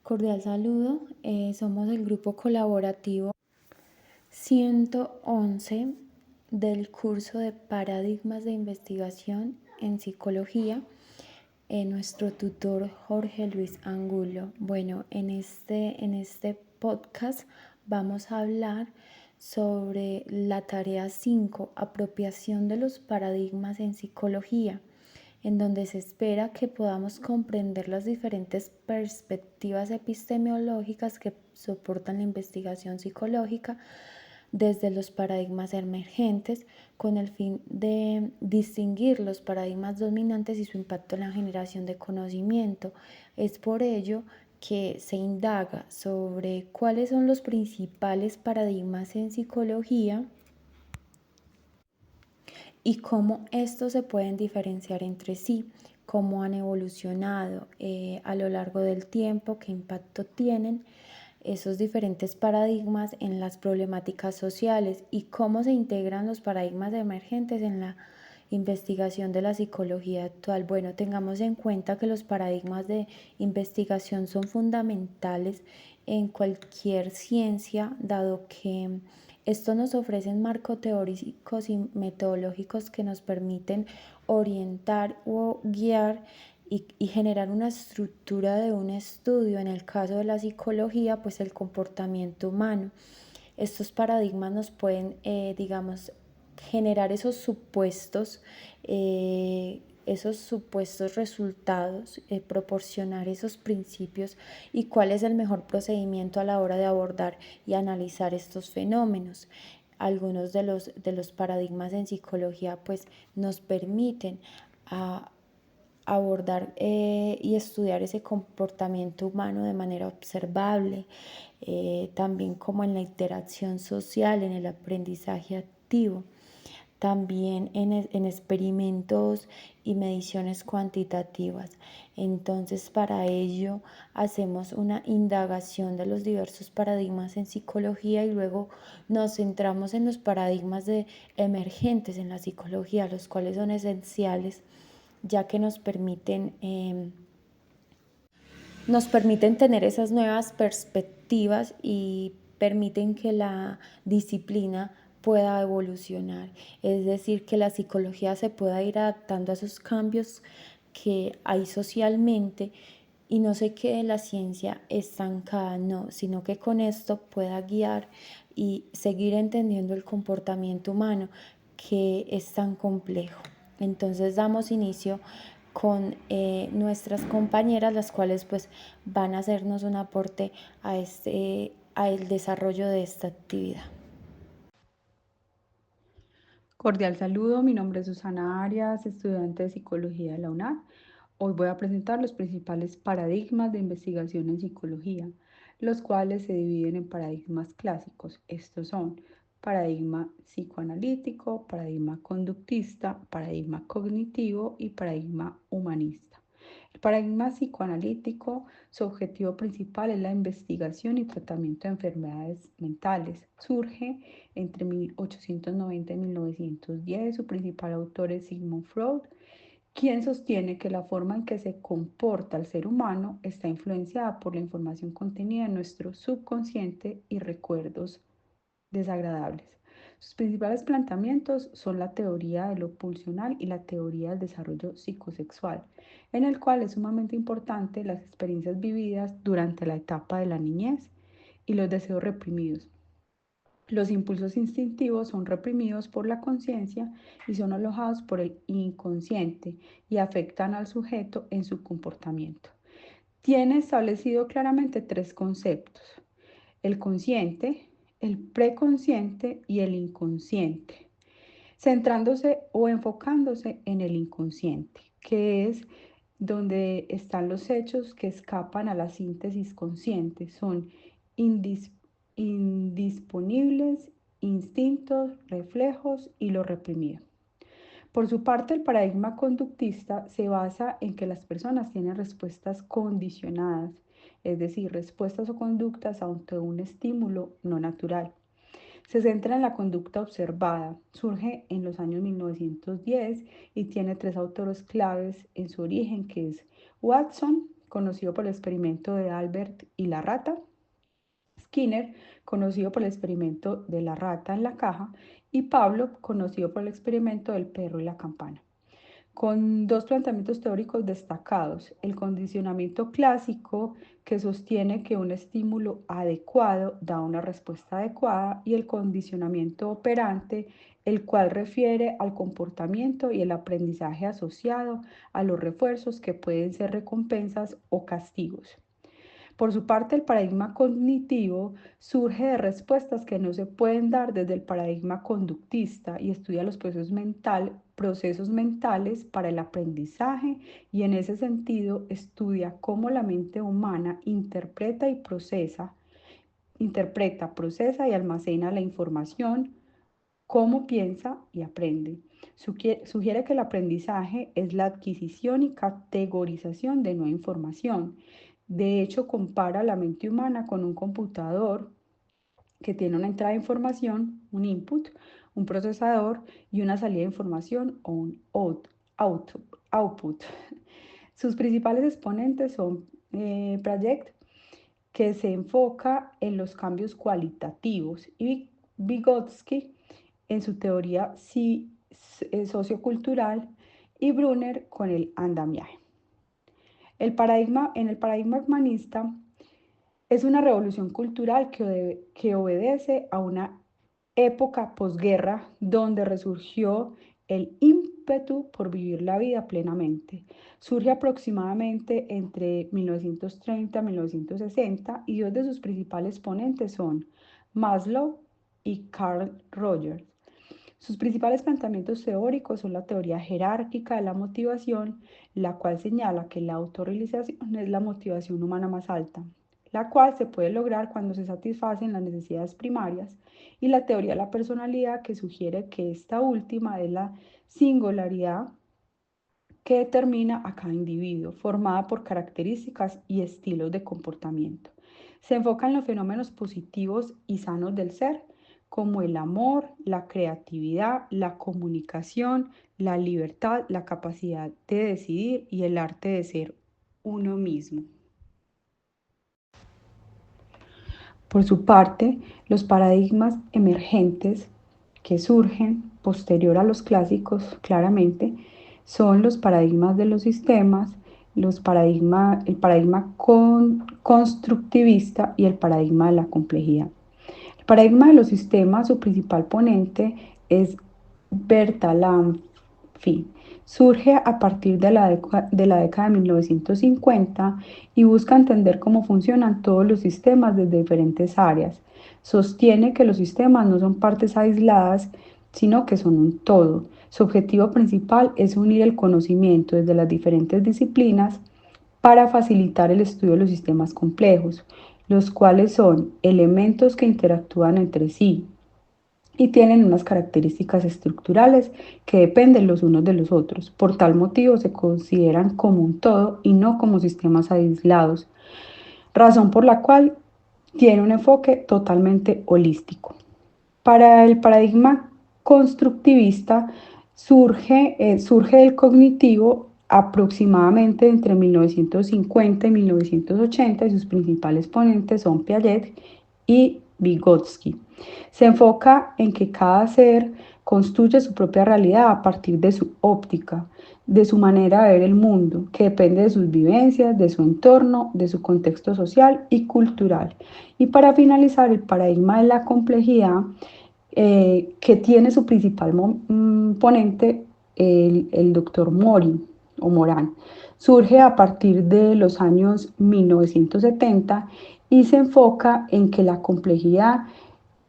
Cordial saludo, somos el grupo colaborativo 111 del curso de Paradigmas de Investigación en Psicología, nuestro tutor Jorge Luis Angulo. Bueno, en este podcast vamos a hablar sobre la tarea 5, apropiación de los paradigmas en psicología, en donde se espera que podamos comprender las diferentes perspectivas epistemológicas que soportan la investigación psicológica desde los paradigmas emergentes, con el fin de distinguir los paradigmas dominantes y su impacto en la generación de conocimiento. Es por ello que se indaga sobre cuáles son los principales paradigmas en psicología y cómo estos se pueden diferenciar entre sí, cómo han evolucionado a lo largo del tiempo, qué impacto tienen esos diferentes paradigmas en las problemáticas sociales y cómo se integran los paradigmas emergentes en la investigación de la psicología actual. Bueno, tengamos en cuenta que los paradigmas de investigación son fundamentales en cualquier ciencia, dado que estos nos ofrecen marcos teóricos y metodológicos que nos permiten orientar o guiar y generar una estructura de un estudio. En el caso de la psicología, pues el comportamiento humano. Estos paradigmas nos pueden, generar esos supuestos resultados, proporcionar esos principios y cuál es el mejor procedimiento a la hora de abordar y analizar estos fenómenos. Algunos de los paradigmas en psicología pues nos permiten abordar y estudiar ese comportamiento humano de manera observable, también como en la interacción social, en el aprendizaje activo, también en experimentos y mediciones cuantitativas. Entonces, para ello hacemos una indagación de los diversos paradigmas en psicología y luego nos centramos en los paradigmas emergentes en la psicología, los cuales son esenciales ya que nos permiten tener esas nuevas perspectivas y permiten que la disciplina pueda evolucionar, es decir, que la psicología se pueda ir adaptando a esos cambios que hay socialmente y no se quede la ciencia estancada, no, sino que con esto pueda guiar y seguir entendiendo el comportamiento humano que es tan complejo. Entonces damos inicio con nuestras compañeras, las cuales pues van a hacernos un aporte al desarrollo de esta actividad. Cordial saludo, mi nombre es Susana Arias, estudiante de Psicología de la UNAD. Hoy voy a presentar los principales paradigmas de investigación en psicología, los cuales se dividen en paradigmas clásicos. Estos son paradigma psicoanalítico, paradigma conductista, paradigma cognitivo y paradigma humanista. El paradigma psicoanalítico, su objetivo principal es la investigación y tratamiento de enfermedades mentales. Surge entre 1890 y 1910. Su principal autor es Sigmund Freud, quien sostiene que la forma en que se comporta el ser humano está influenciada por la información contenida en nuestro subconsciente y recuerdos desagradables. Sus principales planteamientos son la teoría de lo pulsional y la teoría del desarrollo psicosexual, en el cual es sumamente importante las experiencias vividas durante la etapa de la niñez y los deseos reprimidos. Los impulsos instintivos son reprimidos por la conciencia y son alojados por el inconsciente y afectan al sujeto en su comportamiento. Tiene establecido claramente tres conceptos: el consciente, el preconsciente y el inconsciente, centrándose o enfocándose en el inconsciente, que es donde están los hechos que escapan a la síntesis consciente. Son indisponibles, instintos, reflejos y lo reprimido. Por su parte, el paradigma conductista se basa en que las personas tienen respuestas condicionadas, es decir, respuestas o conductas ante un estímulo no natural. Se centra en la conducta observada, surge en los años 1910 y tiene tres autores claves en su origen, que es Watson, conocido por el experimento de Albert y la rata; Skinner, conocido por el experimento de la rata en la caja; y Pavlov, conocido por el experimento del perro y la campana, con dos planteamientos teóricos destacados: el condicionamiento clásico, que sostiene que un estímulo adecuado da una respuesta adecuada, y el condicionamiento operante, el cual refiere al comportamiento y el aprendizaje asociado a los refuerzos, que pueden ser recompensas o castigos. Por su parte, el paradigma cognitivo surge de respuestas que no se pueden dar desde el paradigma conductista y estudia los procesos mentales para el aprendizaje, y en ese sentido estudia cómo la mente humana interpreta, procesa y almacena la información, cómo piensa y aprende. Sugiere que el aprendizaje es la adquisición y categorización de nueva información. De hecho, compara la mente humana con un computador que tiene una entrada de información, un input, un procesador, y una salida de información, o un output. Sus principales exponentes son Piaget, que se enfoca en los cambios cualitativos, y Vygotsky en su teoría sociocultural, y Brunner con el andamiaje. En el paradigma humanista es una revolución cultural que obedece a una época posguerra donde resurgió el ímpetu por vivir la vida plenamente. Surge aproximadamente entre 1930 y 1960, y dos de sus principales ponentes son Maslow y Carl Rogers. Sus principales planteamientos teóricos son la teoría jerárquica de la motivación, la cual señala que la autorrealización es la motivación humana más alta, la cual se puede lograr cuando se satisfacen las necesidades primarias; y la teoría de la personalidad, que sugiere que esta última es la singularidad que determina a cada individuo, formada por características y estilos de comportamiento. Se enfoca en los fenómenos positivos y sanos del ser, como el amor, la creatividad, la comunicación, la libertad, la capacidad de decidir y el arte de ser uno mismo. Por su parte, los paradigmas emergentes que surgen posterior a los clásicos, claramente, son los paradigmas de los sistemas, el paradigma constructivista y el paradigma de la complejidad. El paradigma de los sistemas, su principal ponente es Bertalanffy. Surge a partir de la década de 1950 y busca entender cómo funcionan todos los sistemas desde diferentes áreas. Sostiene que los sistemas no son partes aisladas, sino que son un todo. Su objetivo principal es unir el conocimiento desde las diferentes disciplinas para facilitar el estudio de los sistemas complejos, los cuales son elementos que interactúan entre sí y tienen unas características estructurales que dependen los unos de los otros. Por tal motivo se consideran como un todo y no como sistemas aislados, razón por la cual tiene un enfoque totalmente holístico. Para el paradigma constructivista surge el cognitivo aproximadamente entre 1950 y 1980, y sus principales ponentes son Piaget y Vygotsky. Se enfoca en que cada ser construye su propia realidad a partir de su óptica, de su manera de ver el mundo, que depende de sus vivencias, de su entorno, de su contexto social y cultural. Y para finalizar, el paradigma de la complejidad, que tiene su principal ponente el doctor Mori o Moran. Surge a partir de los años 1970 y se enfoca en que la complejidad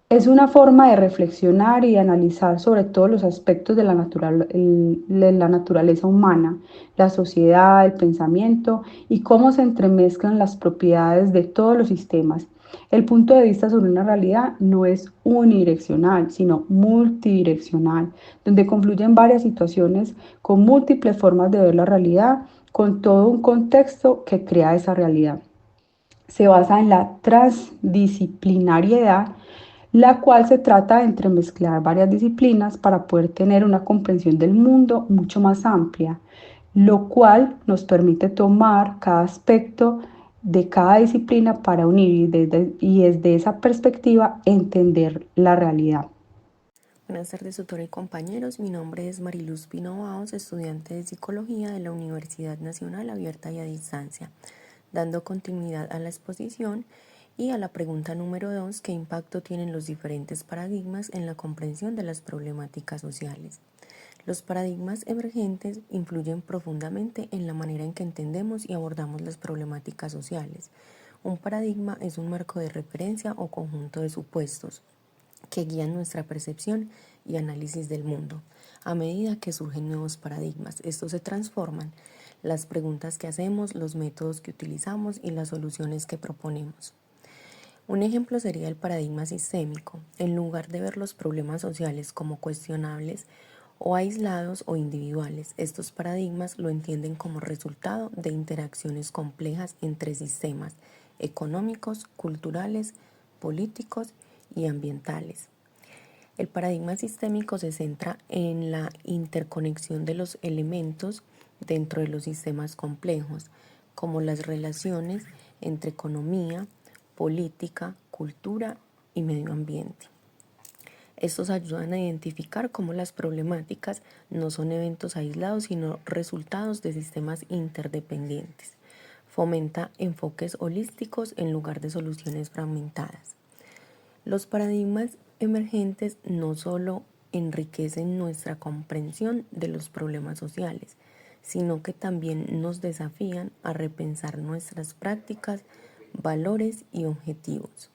es una forma de reflexionar y de analizar sobre todos los aspectos de la naturaleza humana, la sociedad, el pensamiento, y cómo se entremezclan las propiedades de todos los sistemas. El punto de vista sobre una realidad no es unidireccional, sino multidireccional, donde confluyen varias situaciones con múltiples formas de ver la realidad, con todo un contexto que crea esa realidad. Se basa en la transdisciplinariedad, la cual se trata de entremezclar varias disciplinas para poder tener una comprensión del mundo mucho más amplia. lo cual nos permite tomar cada aspecto de cada disciplina para unir y desde esa perspectiva entender la realidad. Buenas tardes, tutora y compañeros. Mi nombre es Mariluz Pino Baos, estudiante de Psicología de la Universidad Nacional Abierta y a Distancia, dando continuidad a la exposición y a la pregunta número 2, ¿qué impacto tienen los diferentes paradigmas en la comprensión de las problemáticas sociales? Los paradigmas emergentes influyen profundamente en la manera en que entendemos y abordamos las problemáticas sociales. Un paradigma es un marco de referencia o conjunto de supuestos que guían nuestra percepción y análisis del mundo. A medida que surgen nuevos paradigmas, estos se transforman, las preguntas que hacemos, los métodos que utilizamos y las soluciones que proponemos. Un ejemplo sería el paradigma sistémico. En lugar de ver los problemas sociales como cuestionables o aislados o individuales, estos paradigmas lo entienden como resultado de interacciones complejas entre sistemas económicos, culturales, políticos y ambientales. El paradigma sistémico se centra en la interconexión de los elementos dentro de los sistemas complejos, como las relaciones entre economía, política, cultura y medio ambiente. Estos ayudan a identificar cómo las problemáticas no son eventos aislados, sino resultados de sistemas interdependientes. Fomenta enfoques holísticos en lugar de soluciones fragmentadas. Los paradigmas emergentes no solo enriquecen nuestra comprensión de los problemas sociales, sino que también nos desafían a repensar nuestras prácticas, valores y objetivos.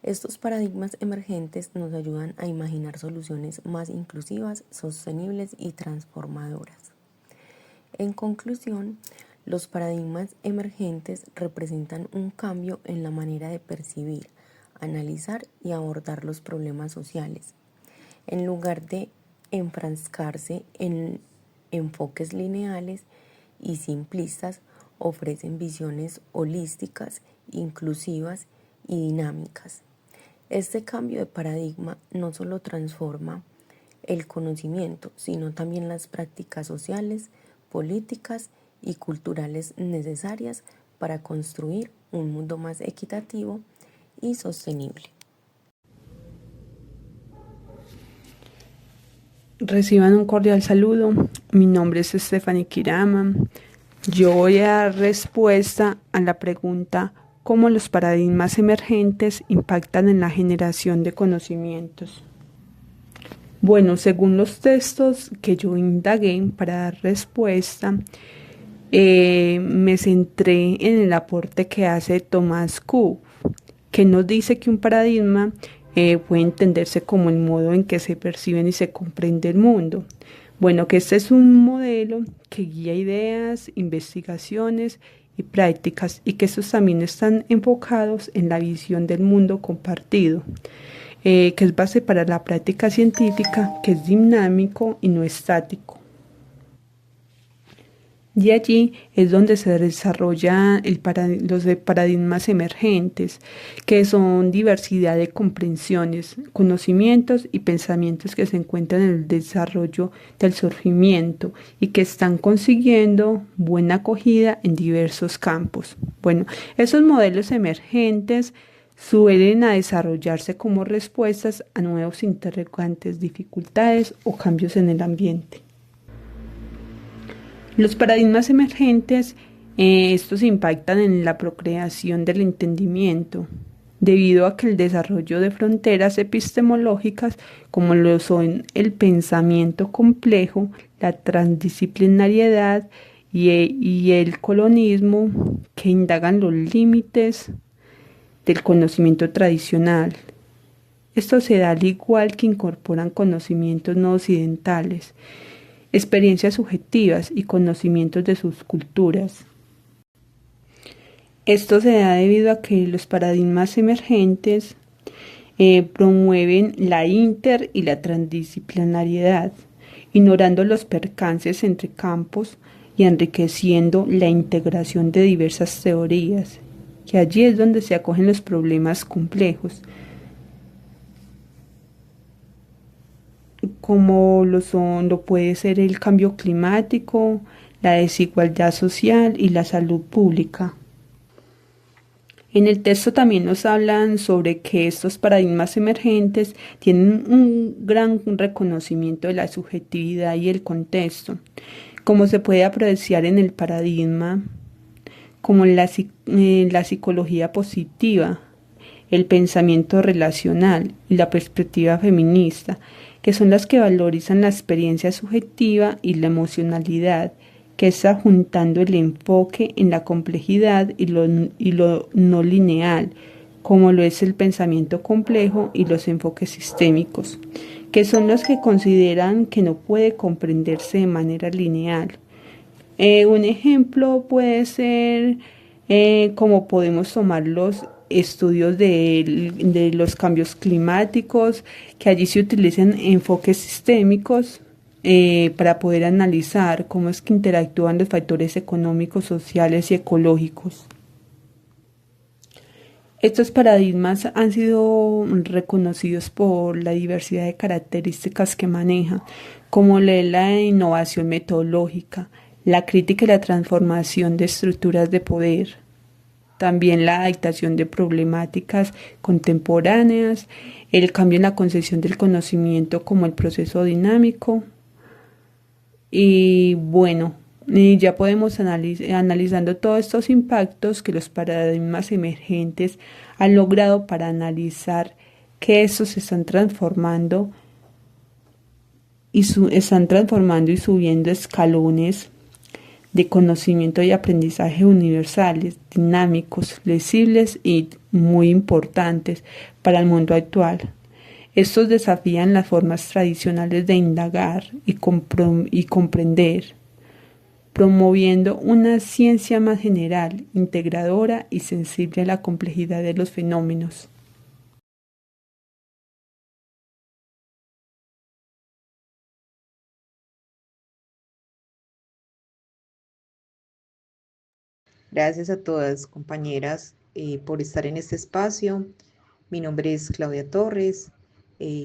Estos paradigmas emergentes nos ayudan a imaginar soluciones más inclusivas, sostenibles y transformadoras. En conclusión, los paradigmas emergentes representan un cambio en la manera de percibir, analizar y abordar los problemas sociales. En lugar de enfrascarse en enfoques lineales y simplistas, ofrecen visiones holísticas, inclusivas y dinámicas. Este cambio de paradigma no solo transforma el conocimiento, sino también las prácticas sociales, políticas y culturales necesarias para construir un mundo más equitativo y sostenible. Reciban un cordial saludo. Mi nombre es Stephanie Kirama. Yo voy a dar respuesta a la pregunta ¿cómo los paradigmas emergentes impactan en la generación de conocimientos? Bueno, según los textos que yo indagué para dar respuesta, me centré en el aporte que hace Thomas Kuhn, que nos dice que un paradigma puede entenderse como el modo en que se perciben y se comprende el mundo. Bueno, que este es un modelo que guía ideas, investigaciones y prácticas y que estos también están enfocados en la visión del mundo compartido, que es base para la práctica científica, que es dinámico y no estático. Y allí es donde se desarrollan los paradigmas emergentes, que son diversidad de comprensiones, conocimientos y pensamientos que se encuentran en el desarrollo del surgimiento y que están consiguiendo buena acogida en diversos campos. Bueno, esos modelos emergentes suelen a desarrollarse como respuestas a nuevos interrogantes, dificultades o cambios en el ambiente. Los paradigmas emergentes, estos impactan en la procreación del entendimiento, debido a que el desarrollo de fronteras epistemológicas, como lo son el pensamiento complejo, la transdisciplinariedad y el colonismo, que indagan los límites del conocimiento tradicional. Esto se da al igual que incorporan conocimientos no occidentales, experiencias subjetivas y conocimientos de sus culturas. Esto se da debido a que los paradigmas emergentes promueven la inter y la transdisciplinariedad, ignorando los percances entre campos y enriqueciendo la integración de diversas teorías, que allí es donde se acogen los problemas complejos, como lo puede ser el cambio climático, la desigualdad social y la salud pública. En el texto también nos hablan sobre que estos paradigmas emergentes tienen un gran reconocimiento de la subjetividad y el contexto, como se puede apreciar en el paradigma como la psicología positiva, el pensamiento relacional y la perspectiva feminista, que son las que valorizan la experiencia subjetiva y la emocionalidad, que está juntando el enfoque en la complejidad y lo no lineal, como lo es el pensamiento complejo y los enfoques sistémicos, que son los que consideran que no puede comprenderse de manera lineal. Un ejemplo puede ser como podemos tomar los estudios de los cambios climáticos, que allí se utilizan enfoques sistémicos para poder analizar cómo es que interactúan los factores económicos, sociales y ecológicos. Estos paradigmas han sido reconocidos por la diversidad de características que manejan, como la innovación metodológica, la crítica y la transformación de estructuras de poder, también la adaptación de problemáticas contemporáneas, el cambio en la concepción del conocimiento como el proceso dinámico. Y bueno, ya podemos analizando todos estos impactos que los paradigmas emergentes han logrado para analizar que estos se están transformando y subiendo escalones de conocimiento y aprendizaje universales, dinámicos, flexibles y muy importantes para el mundo actual. Estos desafían las formas tradicionales de indagar y comprender, promoviendo una ciencia más general, integradora y sensible a la complejidad de los fenómenos. Gracias a todas, compañeras, por estar en este espacio. Mi nombre es Claudia Torres.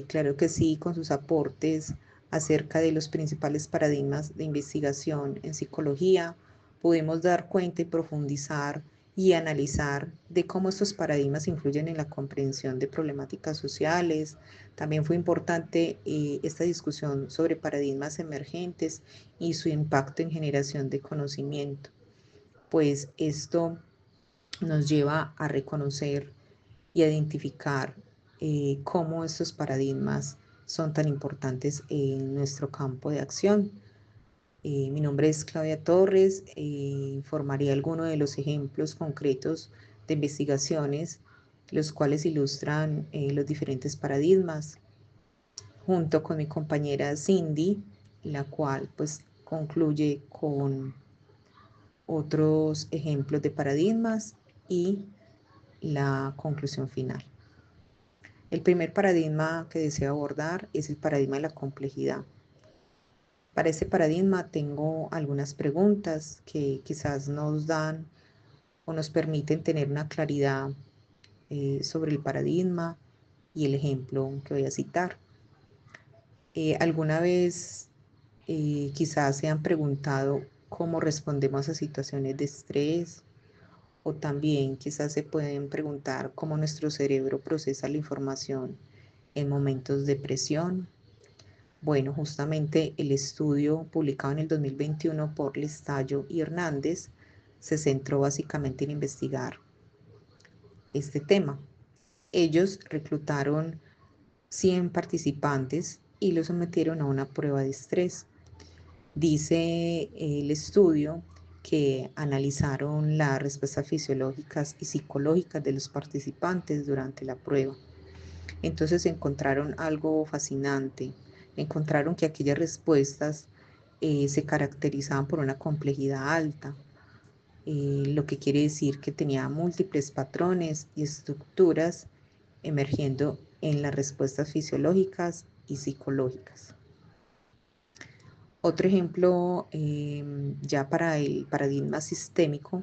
Claro que sí, con sus aportes acerca de los principales paradigmas de investigación en psicología, pudimos dar cuenta y profundizar y analizar de cómo estos paradigmas influyen en la comprensión de problemáticas sociales. También fue importante esta discusión sobre paradigmas emergentes y su impacto en generación de conocimiento, pues esto nos lleva a reconocer y a identificar cómo estos paradigmas son tan importantes en nuestro campo de acción. Mi nombre es Claudia Torres, informaría algunos de los ejemplos concretos de investigaciones, los cuales ilustran los diferentes paradigmas, junto con mi compañera Cindy, la cual pues concluye con otros ejemplos de paradigmas y la conclusión final. El primer paradigma que deseo abordar es el paradigma de la complejidad. Para este paradigma tengo algunas preguntas que quizás nos dan o nos permiten tener una claridad sobre el paradigma y el ejemplo que voy a citar. ¿Alguna vez quizás se han preguntado cómo respondemos a situaciones de estrés? O también quizás se pueden preguntar cómo nuestro cerebro procesa la información en momentos de presión. Bueno, justamente el estudio publicado en el 2021 por Lestallo y Hernández se centró básicamente en investigar este tema. Ellos reclutaron 100 participantes y los sometieron a una prueba de estrés. Dice el estudio que analizaron las respuestas fisiológicas y psicológicas de los participantes durante la prueba. Entonces encontraron algo fascinante. Encontraron que aquellas respuestas se caracterizaban por una complejidad alta, lo que quiere decir que tenía múltiples patrones y estructuras emergiendo en las respuestas fisiológicas y psicológicas. Otro ejemplo, ya para el paradigma sistémico,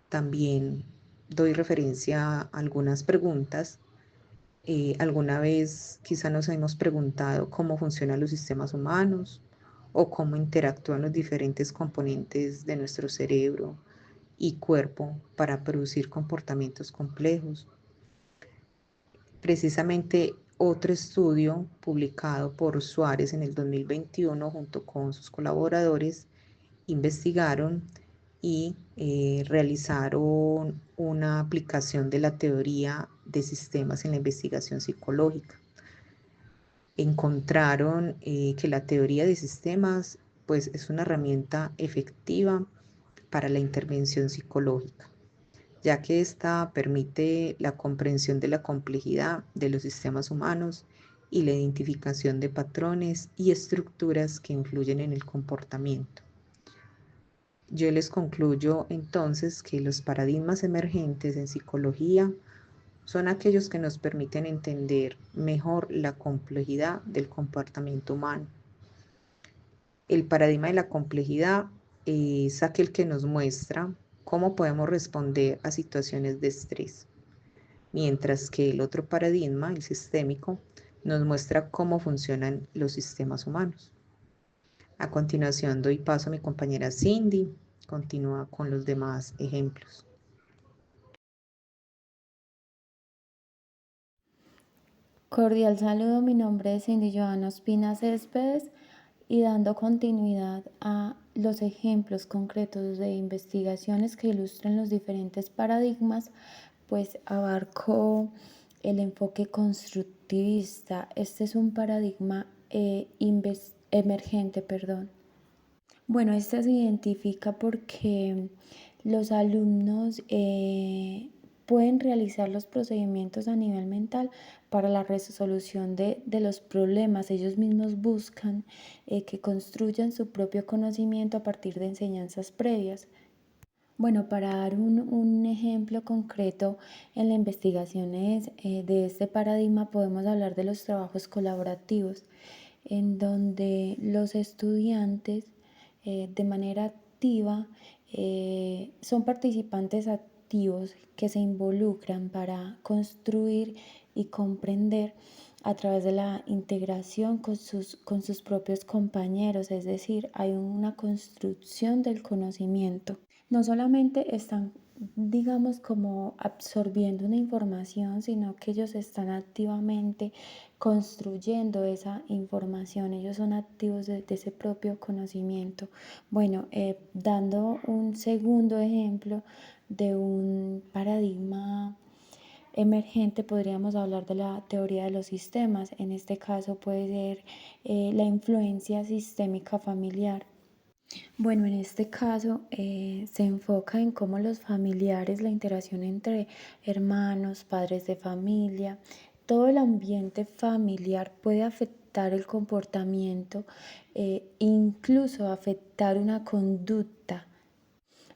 también doy referencia a algunas preguntas. Alguna vez quizá nos hemos preguntado cómo funcionan los sistemas humanos o cómo interactúan los diferentes componentes de nuestro cerebro y cuerpo para producir comportamientos complejos. Precisamente otro estudio publicado por Suárez en el 2021 junto con sus colaboradores investigaron y realizaron una aplicación de la teoría de sistemas en la investigación psicológica. Encontraron que la teoría de sistemas pues, es una herramienta efectiva para la intervención psicológica, ya que ésta permite la comprensión de la complejidad de los sistemas humanos y la identificación de patrones y estructuras que influyen en el comportamiento. Yo les concluyo entonces que los paradigmas emergentes en psicología son aquellos que nos permiten entender mejor la complejidad del comportamiento humano. El paradigma de la complejidad es aquel que nos muestra cómo podemos responder a situaciones de estrés, mientras que el otro paradigma, el sistémico, nos muestra cómo funcionan los sistemas humanos. A continuación doy paso a mi compañera Cindy. Continúa con los demás ejemplos. Cordial saludo, mi nombre es Cindy Joana Ospina Céspedes y dando continuidad a los ejemplos concretos de investigaciones que ilustran los diferentes paradigmas, pues abarco el enfoque constructivista. Este es un paradigma emergente, Bueno, este se identifica porque los alumnos pueden realizar los procedimientos a nivel mental para la resolución de los problemas. Ellos mismos buscan que construyan su propio conocimiento a partir de enseñanzas previas. Bueno, para dar un ejemplo concreto en la investigación de este paradigma podemos hablar de los trabajos colaborativos, en donde los estudiantes de manera activa son participantes activos que se involucran para construir y comprender a través de la integración con sus propios compañeros, es decir, hay una construcción del conocimiento. No solamente están, digamos, como absorbiendo una información, sino que ellos están activamente construyendo esa información, ellos son activos de ese propio conocimiento. Bueno, dando un segundo ejemplo de un paradigma emergente, podríamos hablar de la teoría de los sistemas. En este caso puede ser la influencia sistémica familiar. Bueno, en este caso se enfoca en cómo los familiares, la interacción entre hermanos, padres de familia, todo el ambiente familiar puede afectar el comportamiento, incluso afectar una conducta,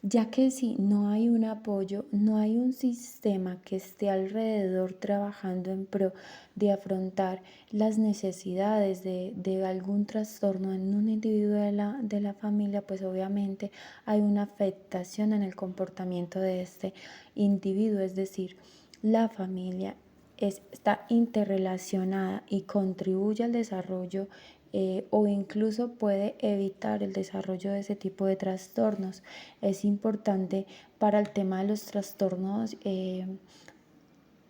ya que si no hay un apoyo, no hay un sistema que esté alrededor trabajando en pro de afrontar las necesidades de algún trastorno en un individuo de la familia, pues obviamente hay una afectación en el comportamiento de este individuo, es decir, la familia está interrelacionada y contribuye al desarrollo o incluso puede evitar el desarrollo de ese tipo de trastornos. Es importante para el tema de los trastornos, en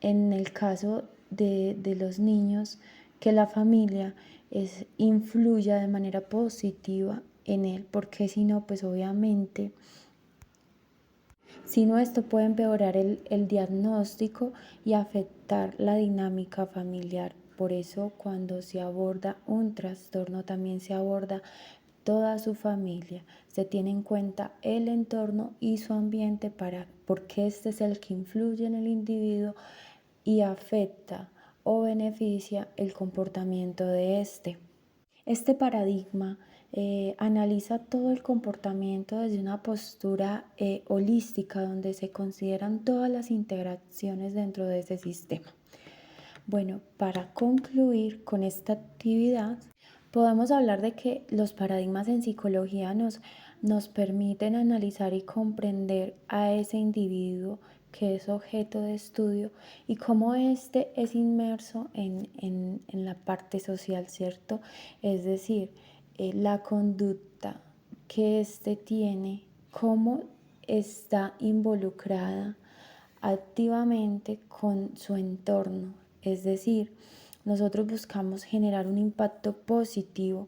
el caso de los niños, que la familia influya de manera positiva en él, porque si no, pues obviamente, si no, esto puede empeorar el diagnóstico y afectar la dinámica familiar. Por eso cuando se aborda un trastorno también se aborda toda su familia, se tiene en cuenta el entorno y su ambiente porque este es el que influye en el individuo y afecta o beneficia el comportamiento de este. Este paradigma analiza todo el comportamiento desde una postura holística, donde se consideran todas las interacciones dentro de ese sistema. Bueno, para concluir con esta actividad, podemos hablar de que los paradigmas en psicología nos permiten analizar y comprender a ese individuo que es objeto de estudio y cómo éste es inmerso en la parte social, ¿cierto? Es decir, la conducta que éste tiene, cómo está involucrada activamente con su entorno. Es decir, nosotros buscamos generar un impacto positivo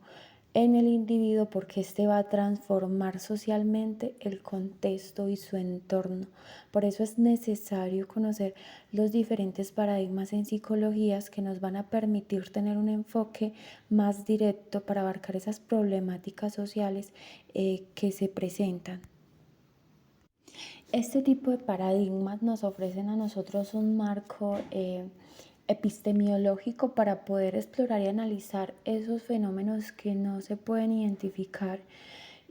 en el individuo porque éste va a transformar socialmente el contexto y su entorno. Por eso es necesario conocer los diferentes paradigmas en psicologías que nos van a permitir tener un enfoque más directo para abarcar esas problemáticas sociales que se presentan. Este tipo de paradigmas nos ofrecen a nosotros un marco epistemológico para poder explorar y analizar esos fenómenos que no se pueden identificar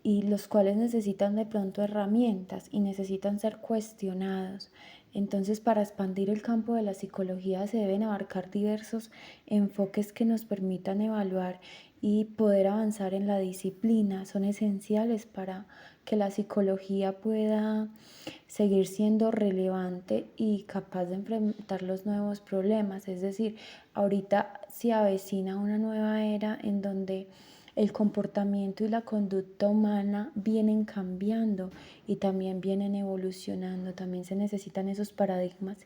y los cuales necesitan de pronto herramientas y necesitan ser cuestionados. Entonces, para expandir el campo de la psicología se deben abarcar diversos enfoques que nos permitan evaluar y poder avanzar en la disciplina. Son esenciales para que la psicología pueda seguir siendo relevante y capaz de enfrentar los nuevos problemas. Es decir, ahorita se avecina una nueva era en donde el comportamiento y la conducta humana vienen cambiando y también vienen evolucionando. También se necesitan esos paradigmas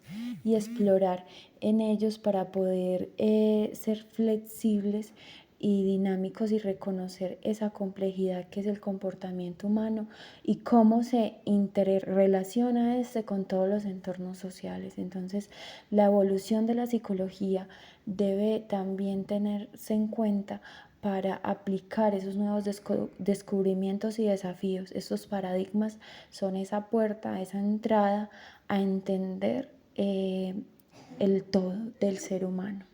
y explorar en ellos para poder ser flexibles y dinámicos y reconocer esa complejidad que es el comportamiento humano y cómo se interrelaciona este con todos los entornos sociales. Entonces, la evolución de la psicología debe también tenerse en cuenta para aplicar esos nuevos descubrimientos y desafíos. Estos paradigmas son esa puerta, esa entrada a entender el todo del ser humano.